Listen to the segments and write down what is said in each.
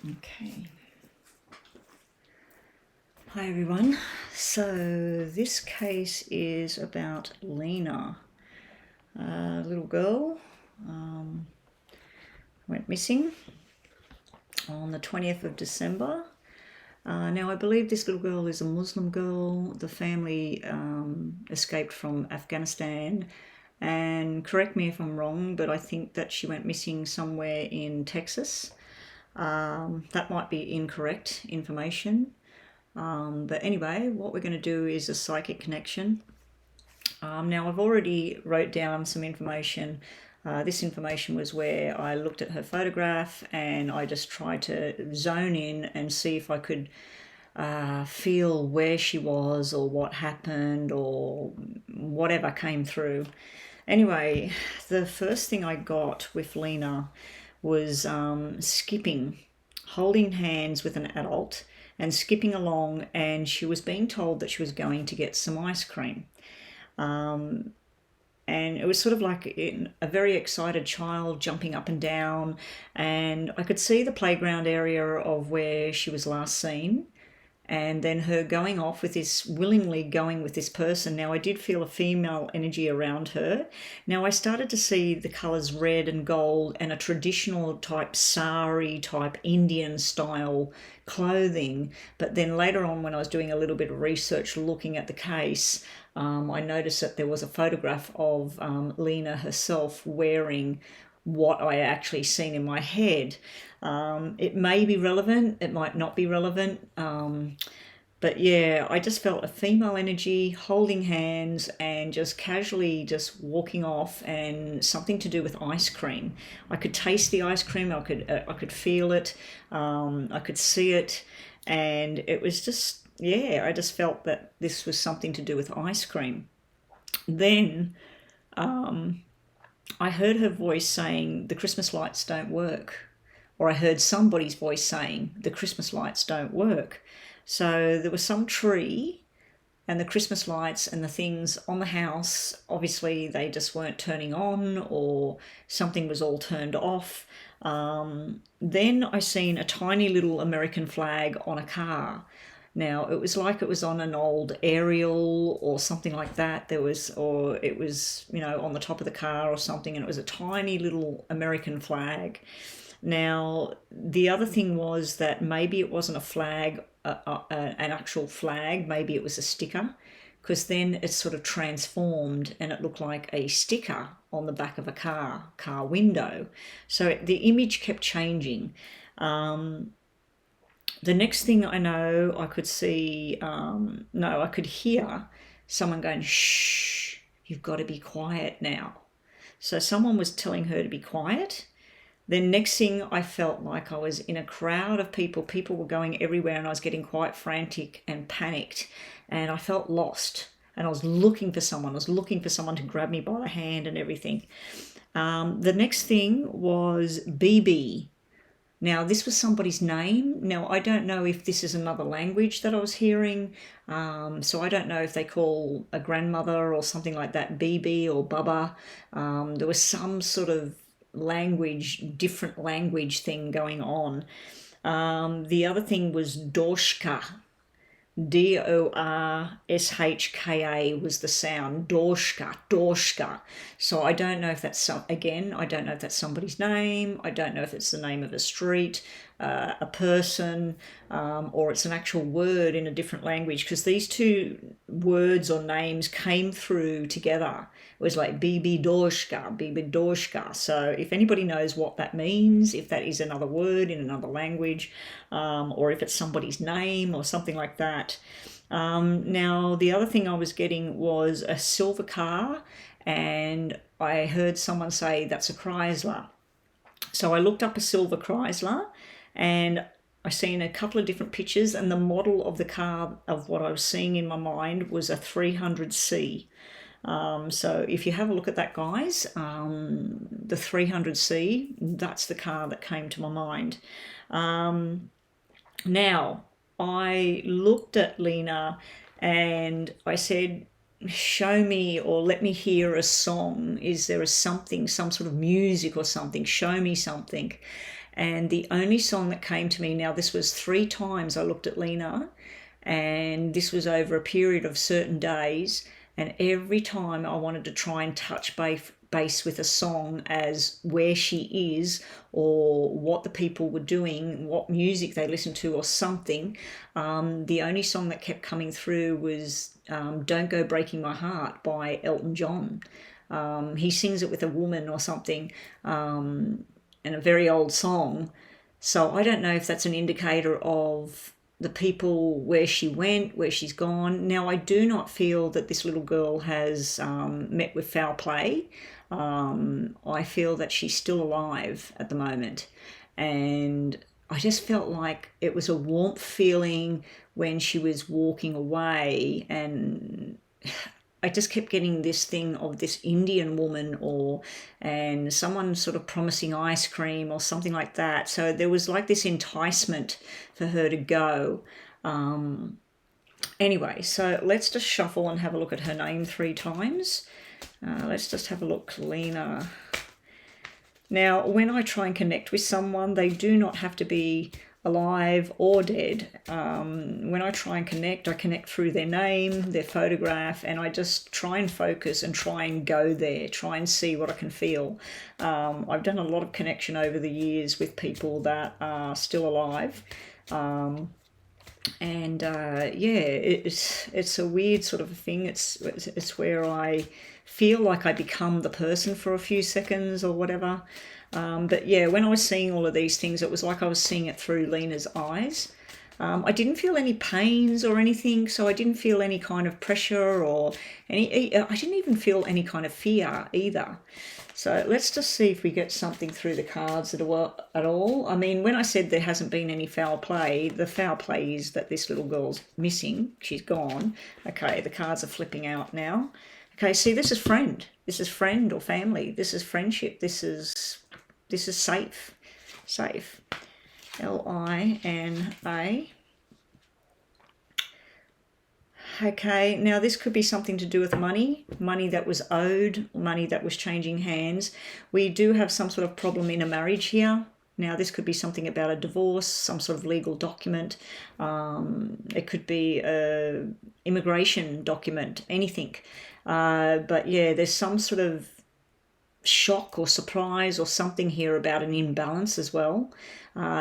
Okay. Hi everyone. So this case is about Lena, a little girl, went missing on the 20th of December. Now I believe this little girl is a Muslim girl. The family escaped from Afghanistan, and correct me if I'm wrong, but I think that she went missing somewhere in Texas. That might be incorrect information. But anyway, what we're going to do is a psychic connection. Now I've already wrote down some information. This information was where I looked at her photograph and I just tried to zone in and see if I could feel where she was or what happened or whatever came through. Anyway, the first thing I got with Lena was skipping, holding hands with an adult and skipping along, and she was being told that she was going to get some ice cream. And it was sort of like a very excited child jumping up and down, and I could see the playground area of where she was last seen, and then her going off with this, willingly going with this person. Now I did feel a female energy around her. Now I started to see the colours red and gold and a traditional type sari type Indian style clothing. But then later on, when I was doing a little bit of research looking at the case, I noticed that there was a photograph of Lena herself wearing what I actually seen in my head. It may be relevant, it might not be relevant, but yeah, I just felt a female energy holding hands and just casually just walking off, and something to do with ice cream. I could taste the ice cream, I could feel it, I could see it, and it was just, yeah, I just felt that this was something to do with ice cream. Then I heard her voice saying, "The Christmas lights don't work." Or I heard somebody's voice saying, "The Christmas lights don't work." So there was some tree and the Christmas lights and the things on the house, obviously they just weren't turning on, or something was all turned off. Then I seen a tiny little American flag on a car. Now it was like it was on an old aerial or something like that. Or it was, on the top of the car or something, and it was a tiny little American flag. Now, the other thing was that maybe it wasn't a flag, an actual flag, maybe it was a sticker, because then it sort of transformed and it looked like a sticker on the back of a car window. So the image kept changing. The next thing I know, I could see, no, I could hear someone going, "Shh, you've got to be quiet now." So someone was telling her to be quiet. Then next thing, I felt like I was in a crowd of people. People were going everywhere and I was getting quite frantic and panicked, and I felt lost. And I was looking for someone. I was looking for someone to grab me by the hand and everything. The next thing was BB. Now, this was somebody's name. Now, I don't know if this is another language that I was hearing. So I don't know if they call a grandmother or something like that BB or Baba. There was some sort of different language thing going on. The other thing was Dorshka. Dorshka was the sound. Dorshka. So I don't know if that's I don't know if that's somebody's name. I don't know if it's the name of a street, a person, or it's an actual word in a different language, because these two words or names came through together. It was like Bibi Dorshka. So if anybody knows what that means, if that is another word in another language, or if it's somebody's name or something like that. Now, the other thing I was getting was a silver car, and I heard someone say that's a Chrysler. So I looked up a silver Chrysler, and I seen a couple of different pictures, and the model of the car of what I was seeing in my mind was a 300C. So if you have a look at that, guys, the 300C, that's the car that came to my mind. Now, I looked at Lena and I said, "Show me, or let me hear a song. Is there some sort of music or something? Show me something." And the only song that came to me, now this was 3 times I looked at Lena, and this was over a period of certain days, and every time I wanted to try and touch base with a song as where she is, or what the people were doing, what music they listened to, or something. The only song that kept coming through was Don't Go Breaking My Heart by Elton John. He sings it with a woman or something, and a very old song. So I don't know if that's an indicator of the people, where she went, where she's gone. Now, I do not feel that this little girl has met with foul play. I feel that she's still alive at the moment. And I just felt like it was a warmth feeling when she was walking away, and I just kept getting this thing of this Indian woman, and someone sort of promising ice cream or something like that. So there was like this enticement for her to go. Anyway, so let's just shuffle and have a look at her name 3 times. Let's just have a look, Lena. Now, when I try and connect with someone, they do not have to be alive or dead. When I try and connect, I connect through their name, their photograph, and I just try and focus and try and go there, try and see what I can feel. I've done a lot of connection over the years with people that are still alive. It's a weird sort of thing. It's where I feel like I become the person for a few seconds or whatever. But yeah, when I was seeing all of these things, it was like I was seeing it through Lena's eyes. I didn't feel any pains or anything, so I didn't feel any kind of pressure or I didn't even feel any kind of fear either. So let's just see if we get something through the cards at all. I mean, when I said there hasn't been any foul play, the foul play is that this little girl's missing. She's gone. Okay, the cards are flipping out now. Okay, see, this is friend. This is friend or family. This is friendship. This is safe. Safe. Lina. Okay, now this could be something to do with money that was owed, money that was changing hands. We do have some sort of problem in a marriage here. Now, this could be something about a divorce, some sort of legal document. It could be an immigration document, anything. But yeah, there's some sort of shock or surprise or something here about an imbalance as well.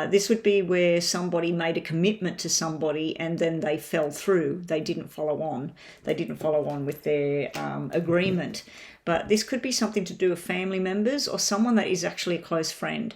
This would be where somebody made a commitment to somebody and then they fell through. They didn't follow on. They didn't follow on with their agreement. But this could be something to do with family members or someone that is actually a close friend.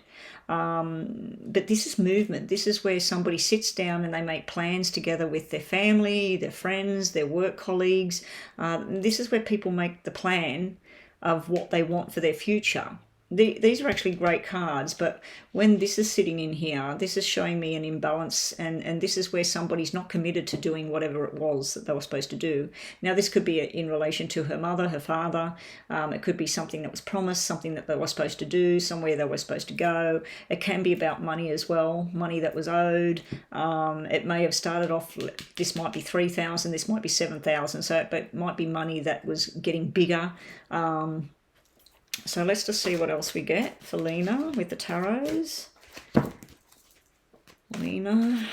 But this is movement. This is where somebody sits down and they make plans together with their family, their friends, their work colleagues. This is where people make the plan of what they want for their future. These are actually great cards, but when this is sitting in here, this is showing me an imbalance, and this is where somebody's not committed to doing whatever it was that they were supposed to do. Now, this could be in relation to her mother, her father. It could be something that was promised, something that they were supposed to do, somewhere they were supposed to go. It can be about money as well, money that was owed. It may have started off, this might be 3,000, this might be 7,000, so it might be money that was getting bigger. So let's just see what else we get for Lena with the tarots. Lena,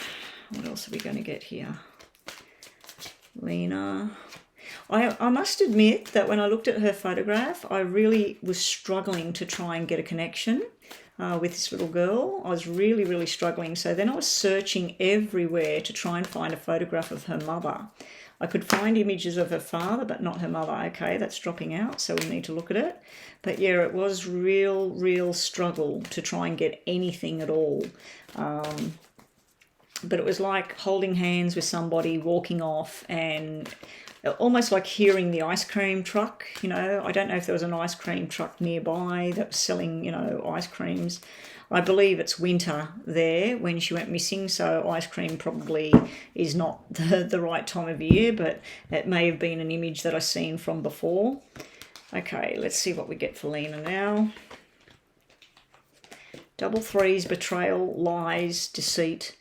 what else are we going to get here? Lena. I must admit that when I looked at her photograph, I really was struggling to try and get a connection with this little girl. I was really, really struggling. So then I was searching everywhere to try and find a photograph of her mother. I could find images of her father, but not her mother. Okay, that's dropping out, so we need to look at it. But yeah, it was real struggle to try and get anything at all. But it was like holding hands with somebody, walking off, and almost like hearing the ice cream truck. You know, I don't know if there was an ice cream truck nearby that was selling, you know, ice creams. I believe it's winter there when she went missing, so ice cream probably is not the right time of year, but it may have been an image that I've seen from before. Okay, let's see what we get for Lena now. Double threes, betrayal, lies, deceit.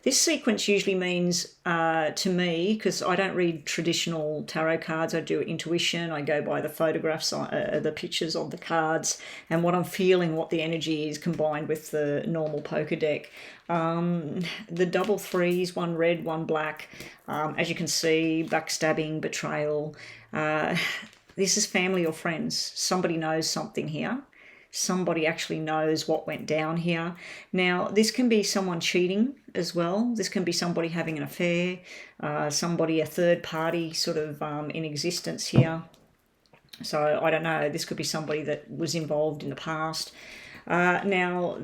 This sequence usually means, to me, because I don't read traditional tarot cards, I do intuition, I go by the photographs, the pictures of the cards, and what I'm feeling, what the energy is combined with the normal poker deck. The double threes, one red, one black, as you can see, backstabbing, betrayal. This is family or friends. Somebody knows something here. Somebody actually knows what went down here. Now, this can be someone cheating as well. This can be somebody having an affair, somebody, a third party sort of in existence here. So I don't know, this could be somebody that was involved in the past. Now,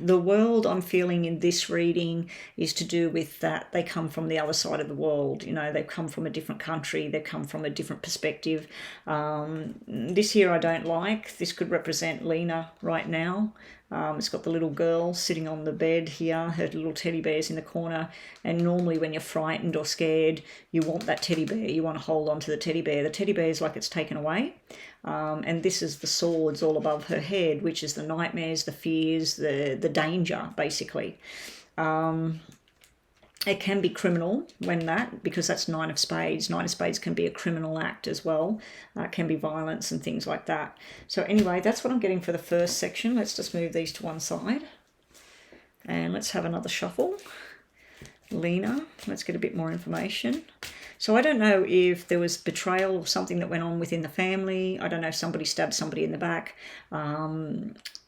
the world I'm feeling in this reading is to do with that they come from the other side of the world. You know, they've come from a different country. They've come from a different perspective. This here I don't like. This could represent Lena right now. It's got the little girl sitting on the bed here. Her little teddy bear's in the corner. And normally when you're frightened or scared, you want that teddy bear. You want to hold on to the teddy bear. The teddy bear is like it's taken away. And this is the swords all above her head, which is the nightmares, the fears, the danger, basically. It can be criminal when that, because that's Nine of Spades. Nine of Spades can be a criminal act as well. It can be violence and things like that. So anyway, that's what I'm getting for the first section. Let's just move these to one side. And let's have another shuffle. Lena, let's get a bit more information. So I don't know if there was betrayal or something that went on within the family. I don't know if somebody stabbed somebody in the back.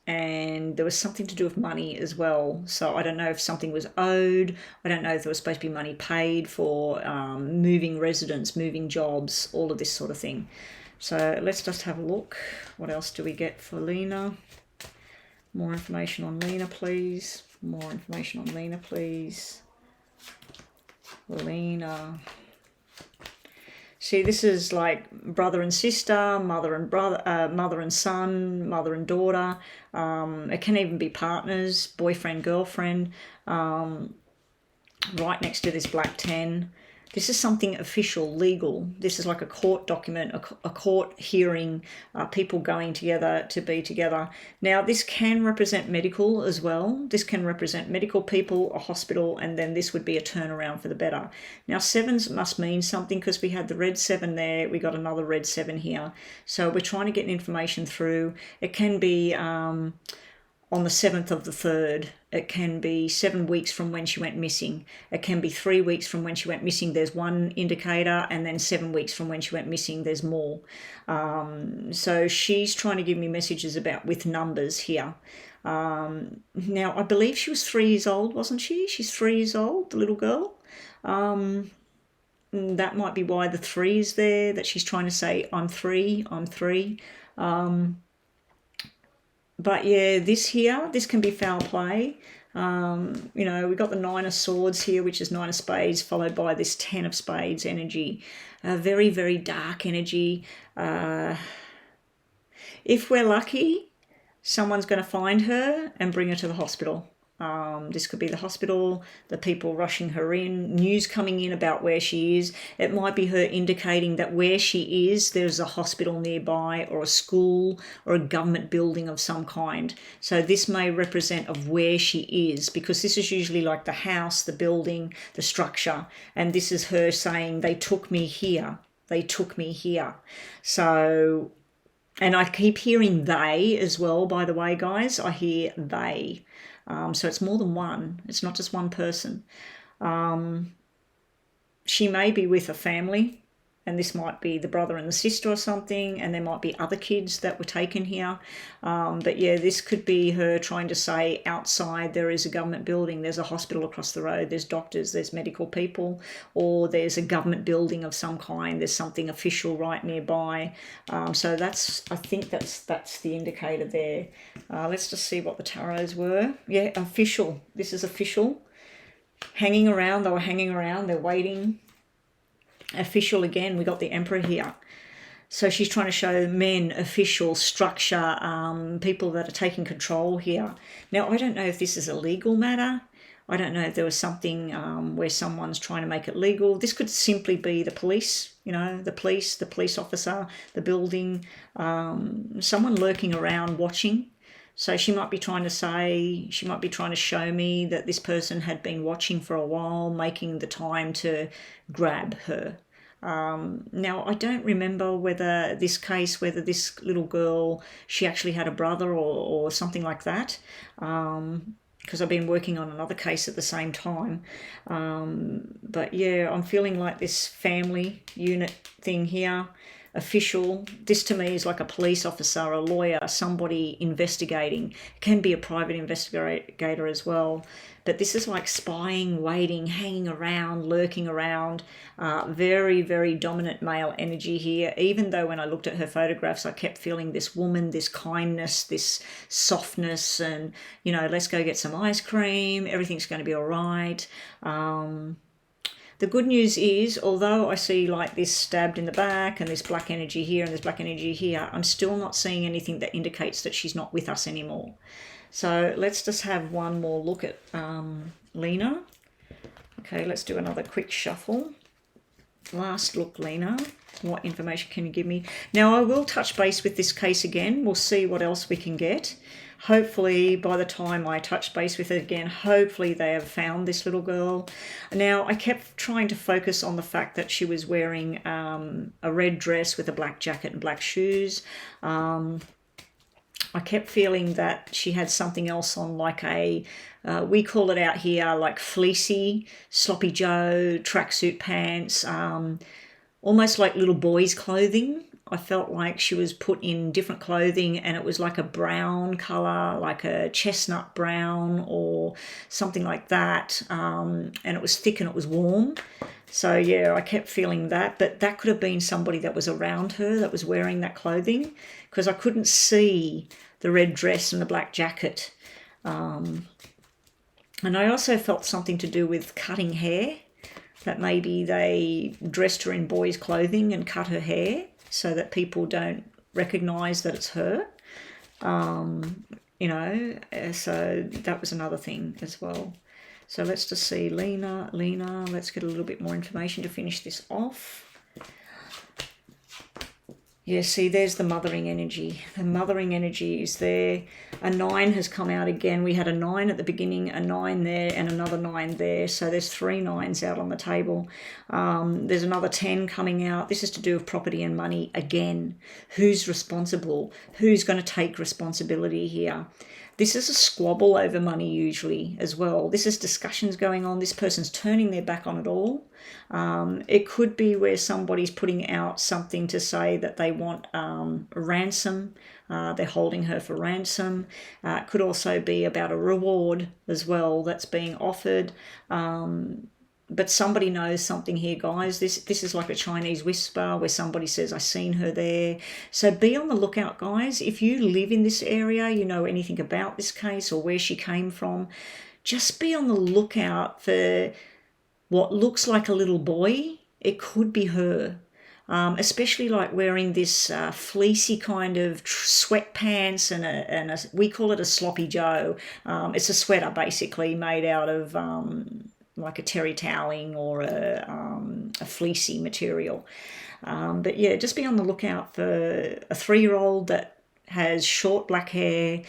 And there was something to do with money as well. So I don't know if something was owed. I don't know if there was supposed to be money paid for moving residence, moving jobs, all of this sort of thing. So let's just have a look. What else do we get for Lena? More information on Lena, please. More information on Lena, please. Lena. See, this is like brother and sister, mother and brother, mother and son, mother and daughter. It can even be partners, boyfriend, girlfriend. Right next to this black 10. This is something official, legal. This is like a court document, a court hearing, people going together to be together. Now, this can represent medical as well. This can represent medical people, a hospital, and then this would be a turnaround for the better. Now, sevens must mean something because we had the red 7 there. We got another red 7 here. So we're trying to get information through. It can be on the 7th of the 3rd. It can be 7 weeks from when she went missing. It can be 3 weeks from when she went missing. There's one indicator, and then 7 weeks from when she went missing, there's more. So she's trying to give me messages about with numbers here. Now, I believe she was 3 years old, wasn't she? She's 3 years old, the little girl. That might be why the 3 is there, that she's trying to say, I'm 3, I'm 3. But yeah, this here, this can be foul play. You know, we got the 9 of Swords here, which is 9 of Spades, followed by this 10 of Spades energy. Very, very dark energy. If we're lucky, someone's going to find her and bring her to the hospital. This could be the hospital, the people rushing her in, news coming in about where she is. It might be her indicating that where she is, there's a hospital nearby or a school or a government building of some kind. So this may represent of where she is, because this is usually like the house, the building, the structure. And this is her saying, they took me here. They took me here. So, and I keep hearing they as well, by the way, guys. I hear they. So it's more than one. It's not just one person. She may be with a family, and this might be the brother and the sister or something, and there might be other kids that were taken here. But yeah, this could be her trying to say outside there is a government building, there's a hospital across the road, there's doctors, there's medical people, or there's a government building of some kind, there's something official right nearby. So that's, I think that's the indicator there. Let's just see what the tarots were. Yeah, official. This is official. Hanging around, they were hanging around, they're waiting. Official again, we got the Emperor here. So she's trying to show men, official, structure, people that are taking control here. Now, I don't know if this is a legal matter. I don't know if there was something where someone's trying to make it legal. This could simply be the police, you know, the police officer, the building, someone lurking around watching. So she might be trying to say, she might be trying to show me that this person had been watching for a while, making the time to grab her. Now, I don't remember whether this little girl, she actually had a brother or something like that, because I've been working on another case at the same time. But yeah, I'm feeling like this family unit thing here, official. This to me is like a police officer, a lawyer, somebody investigating. It can be a private investigator as well. But this is like spying, waiting, hanging around, lurking around. Very, very dominant male energy here. Even though when I looked at her photographs, I kept feeling this woman, this kindness, this softness, and, you know, let's go get some ice cream. Everything's going to be all right. The good news is, although I see like this stabbed in the back and this black energy here and this black energy here, I'm still not seeing anything that indicates that she's not with us anymore. So let's just have one more look at Lina. Okay, let's do another quick shuffle. Last look, Lina. What information can you give me? Now, I will touch base with this case again. We'll see what else we can get. Hopefully, by the time I touch base with it again, hopefully they have found this little girl. Now, I kept trying to focus on the fact that she was wearing a red dress with a black jacket and black shoes. I kept feeling that she had something else on, like we call it out here, like fleecy, sloppy Joe, tracksuit pants, almost like little boys' clothing. I felt like she was put in different clothing and it was like a brown colour, like a chestnut brown or something like that. And it was thick and it was warm. So yeah, I kept feeling that, but that could have been somebody that was around her that was wearing that clothing, because I couldn't see the red dress and the black jacket. And I also felt something to do with cutting hair, that maybe they dressed her in boys' clothing and cut her hair so that people don't recognise that it's her. You know, so that was another thing as well. So let's just see, Lina, let's get a little bit more information to finish this off. Yeah, see, there's the mothering energy. The mothering energy is there. A 9 has come out again. We had a 9 at the beginning, a 9 there, and another 9 there. So there's 3 9s out on the table. There's another 10 coming out. This is to do with property and money again. Who's responsible? Who's going to take responsibility here? This is a squabble over money usually as well. This is discussions going on. This person's turning their back on it all. It could be where somebody's putting out something to say that they want a ransom. They're holding her for ransom. It could also be about a reward as well that's being offered. But somebody knows something here, guys. This is like a Chinese whisper where somebody says, I seen her there. So be on the lookout, guys. If you live in this area, you know anything about this case or where she came from, just be on the lookout for what looks like a little boy. It could be her. Especially like wearing this fleecy kind of sweatpants and we call it a sloppy Joe. It's a sweater basically made out of like a terry toweling or a fleecy material. But yeah, just be on the lookout for a 3-year-old that has short black hair,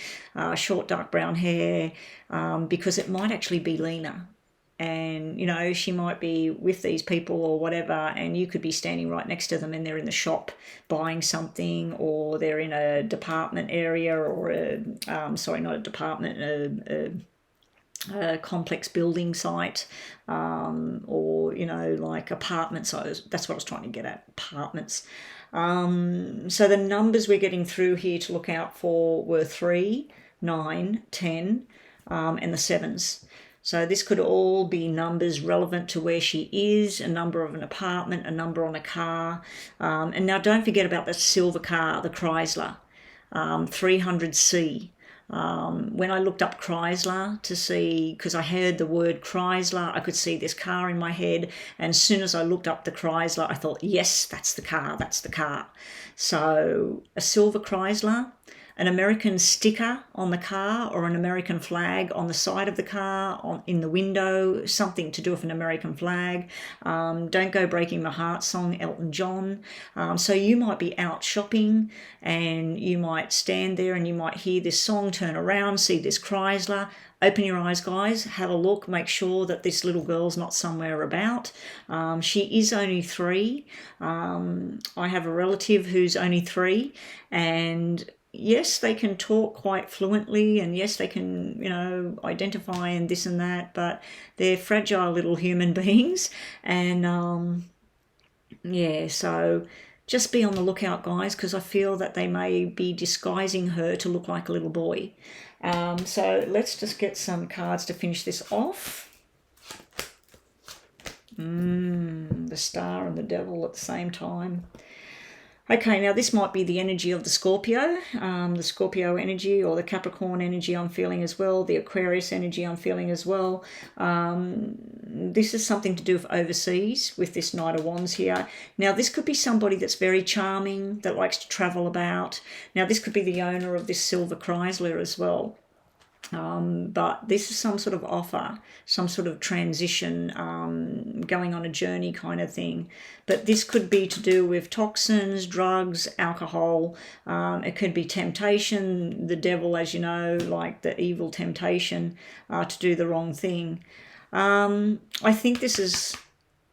short dark brown hair, because it might actually be Lina. And, you know, she might be with these people or whatever, and you could be standing right next to them and they're in the shop buying something, or they're in a department area or not a department, a complex building site, or, you know, like apartments. So that's what I was trying to get at, apartments. So the numbers we're getting through here to look out for were 3, 9, 10, and the 7s. So this could all be numbers relevant to where she is, a number of an apartment, a number on a car. And now don't forget about the silver car, the Chrysler, 300C. When I looked up Chrysler to see, because I heard the word Chrysler, I could see this car in my head. And as soon as I looked up the Chrysler, I thought, yes, that's the car, that's the car. So a silver Chrysler, an American sticker on the car or an American flag on the side of the car, in the window, something to do with an American flag. Don't Go Breaking My Heart song, Elton John. So you might be out shopping and you might stand there and you might hear this song, turn around, see this Chrysler. Open your eyes, guys, have a look, make sure that this little girl's not somewhere about. She is only 3. I have a relative who's only 3, and yes, they can talk quite fluently, and yes, they can, identify and this and that, but they're fragile little human beings. And so just be on the lookout, guys, because I feel that they may be disguising her to look like a little boy. So let's just get some cards to finish this off. The Star and the Devil at the same time. Okay, now this might be the energy of the Scorpio energy, or the Capricorn energy I'm feeling as well, the Aquarius energy I'm feeling as well. This is something to do with overseas with this Knight of Wands here. Now this could be somebody that's very charming, that likes to travel about. Now this could be the owner of this silver Chrysler as well. But this is some sort of offer, some sort of transition, going on a journey kind of thing. But this could be to do with toxins, drugs, alcohol. It could be temptation, the devil, as you know, like the evil temptation to do the wrong thing. I think this is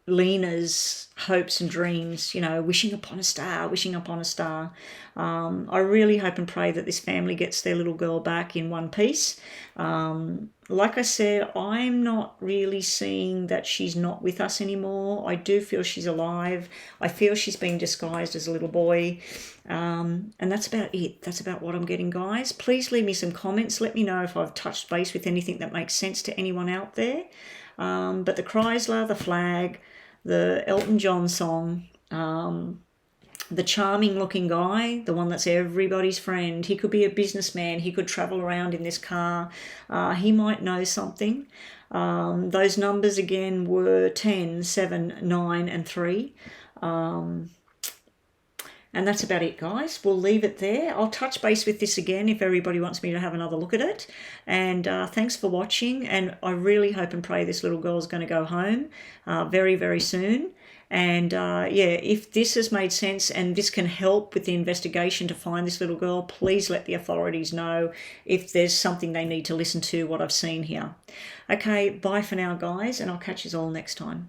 Lina's hopes and dreams, wishing upon a star, wishing upon a star. I really hope and pray that this family gets their little girl back in one piece. Like I said, I'm not really seeing that she's not with us anymore. I do feel she's alive. I feel she's been disguised as a little boy. And that's about it. That's about what I'm getting, guys. Please leave me some comments. Let me know if I've touched base with anything that makes sense to anyone out there. But the Chrysler, the flag, the Elton John song, the charming looking guy, the one that's everybody's friend. He could be a businessman. He could travel around in this car. He might know something. Those numbers again were 10, 7, 9 and 3. And that's about it, guys. We'll leave it there. I'll touch base with this again if everybody wants me to have another look at it. And thanks for watching. And I really hope and pray this little girl's going to go home very, very soon. And if this has made sense and this can help with the investigation to find this little girl, please let the authorities know if there's something they need to listen to, what I've seen here. Okay, bye for now, guys, and I'll catch you all next time.